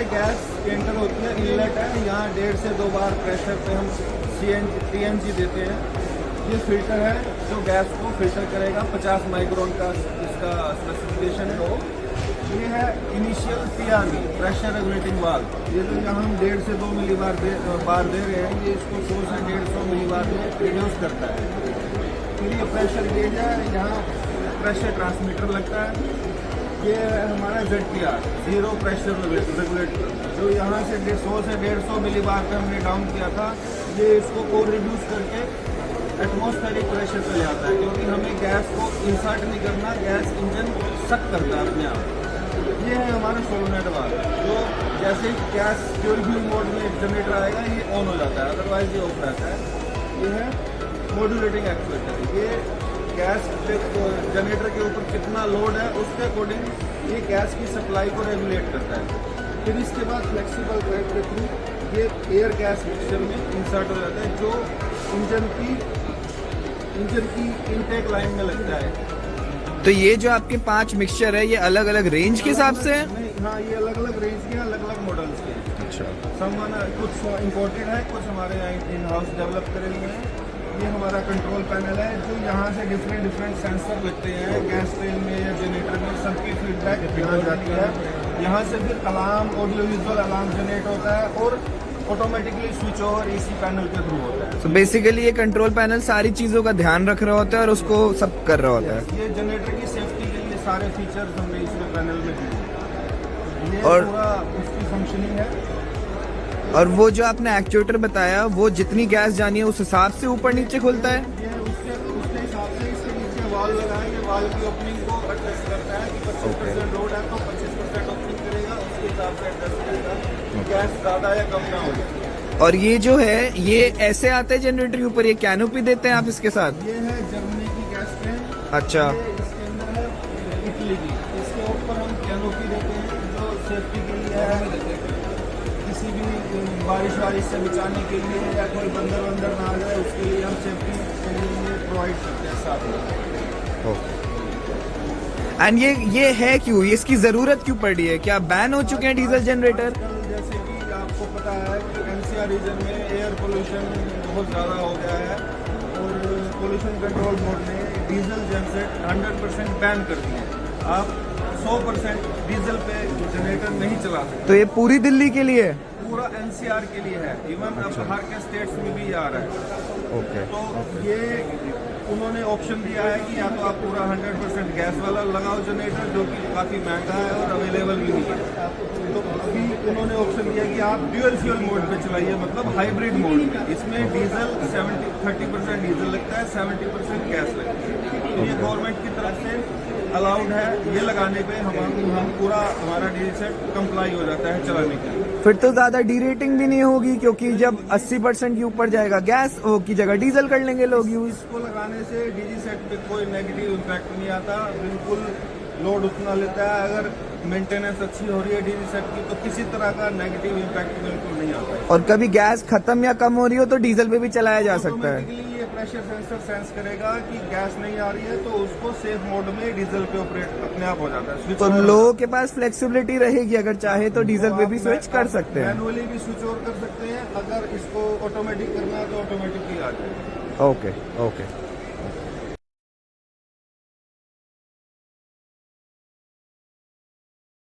से gas enter होती है, इनलेट है, यहाँ 1.5 से 2 बार प्रेशर पे हम TNG देते हैं। ये फिल्टर है जो गैस को फिल्टर करेगा, 50 माइक्रोन का इसका स्पेसिफिकेशन है। ये है initial PRV, pressure regulating valve. ये जो यहाँ हम 1.5 से 2 मिली बार दे रहे हैं, ये इसको 100 से 150 मिली बार में रिड्यूस करता है। फिर ये प्रेशर गेज है, यहाँ प्रेशर ट्रांसमीटर लगता है। ये है हमारा ZPR, जीरो प्रेशर रेगुलेटर, जो यहाँ से 100 से 150 मिली बार पे हमने डाउन किया था। ये इसको और रिड्यूस करके एटमॉस्फेरिक प्रेशर पे ले आता है, क्योंकि हमें गैस को इंसर्ट नहीं करना, गैस इंजन सक करता है अपने आप। ये है हमारा सोलोनेट वाल्व, जो जैसे ही गैस फ्यूल मोड में जनरेटर आएगा ये ऑन हो जाता है, अदरवाइज ये ऑफ रहता है। ये है मॉड्यूलेटिंग एक्चुएटर। ये गैस जनरेटर के ऊपर कितना लोड है उसके अकॉर्डिंग ये गैस की सप्लाई को रेगुलेट करता है। फिर इसके बाद फ्लेक्सिबल ड्राइव के थ्रू ये एयर गैस मिक्सचर में इंसर्ट हो जाता है, जो इंजन की इनटेक लाइन में लगता है। तो ये जो आपके 5 मिक्सचर है, ये अलग अलग रेंज के हिसाब से है? हाँ, ये अलग अलग रेंज के, अलग अलग मॉडल्स के। अच्छा। कुछ इम्पोर्टेड है, कुछ हमारे यहाँ इन हाउस डेवलप करे हुए हैं। ये हमारा कंट्रोल पैनल है, जो यहाँ से डिफरेंट सेंसर लगते हैं गैस ट्रेन में या जनरेटर में, सबकी फीडबैक यहाँ जाती है। यहाँ से फिर alarm, audio visual alarm generate होता है और ऑटोमेटिकली स्विच ओवर इसी पैनल के थ्रू होता है। तो बेसिकली ये कंट्रोल पैनल सारी चीजों का ध्यान रख रहा होता है और उसको सब कर रहा होता है। ये जनरेटर की सेफ्टी के लिए सारे फीचर्स हमने इसमें पैनल में दिए। ये और पूरा उसकी फंक्शनिंग है। और वो जो आपने एक्चुएटर बताया, वो जितनी गैस जानी है उस हिसाब से ऊपर नीचे खुलता है? ये उसके हिसाब से इसके नीचे वाल्व लगाएंगे, वाल्व की ओपनिंग को एडजस्ट करता है कि 25% लोड है तो 25% ओपनिंग करेगा, उसके हिसाब से एडजस्ट करेगा गैस ज़्यादा या कम ना हो जाए। और ये जो है ये ऐसे आते हैं जनरेटर के ऊपर, ये कैनोपी देते हैं आप इसके साथ? ये है जर्मनी की गैस ट्रेन। अच्छा। ये इसके अंदर है इटली की, इसके ऊपर हम कैनोपी देते हैं जो सेफ्टी के लिए है, किसी भी बारिश से बचाने के लिए, या कोई बंदर ना आ जाए उसके लिए हम सेफ्टी के लिए प्रोवाइड करते हैं साथ में। एंड ये है क्यों, इसकी जरूरत क्यों पड़ी है? क्या बैन हो चुके हैं डीजल जनरेटर? जैसे कि आपको पता है कि NCR रीजन में एयर पोल्यूशन बहुत ज़्यादा हो गया है और पोल्यूशन कंट्रोल बोर्ड ने डीजल जनरेट 100% बैन कर दिए। आप 100% डीजल पे जनरेटर नहीं चला सकते। तो ये पूरी दिल्ली के लिए है? पूरा NCR के लिए है, इवन अब बाहर के स्टेट्स में भी आ रहा है। ओके। तो ये उन्होंने ऑप्शन दिया है कि या तो आप पूरा 100% गैस वाला लगाओ जनरेटर, जो कि काफ़ी महंगा है और अवेलेबल भी नहीं है। तो अभी उन्होंने ऑप्शन दिया कि आप ड्यूअल फ्यूल मोड पे चलाइए, मतलब हाइब्रिड मोड में। इसमें डीजल 30% डीजल लगता है, 70% गैस लगता है। तो ये गवर्नमेंट की तरफ से अलाउड है। ये लगाने पे हम पूरा हमारा डीजल सेट कंप्लाई हो जाता है चलाने के लिए। फिर तो ज्यादा डी रेटिंग भी नहीं होगी, क्योंकि जब 80% के ऊपर जाएगा गैस की जगह डीजल कर लेंगे लोग यूज। इसको लगाने से डीजी सेट पे कोई नेगेटिव इम्पैक्ट नहीं आता, बिल्कुल लोड उतना लेता है। अगर मेंटेनेंस अच्छी हो रही है डीजी सेट की तो किसी तरह का नेगेटिव इम्पैक्ट बिल्कुल नहीं आता है। और कभी गैस खत्म या कम हो रही हो तो डीजल पे भी चलाया जा सकता है। ऑटोमेटिकली ये प्रेशर सेंसर सेंस करेगा कि गैस नहीं आ रही है, तो उसको सेफ मोड में डीजल पे ऑपरेट अपने आप हो जाता है। तो लोगों के पास फ्लेक्सिबिलिटी रहेगी, अगर चाहे तो डीजल पे भी स्विच कर सकते हैं। मैनुअली भी स्विच ओवर कर सकते हैं, अगर इसको ऑटोमेटिक करना है तो ऑटोमेटिकली आ जाएगा। ओके।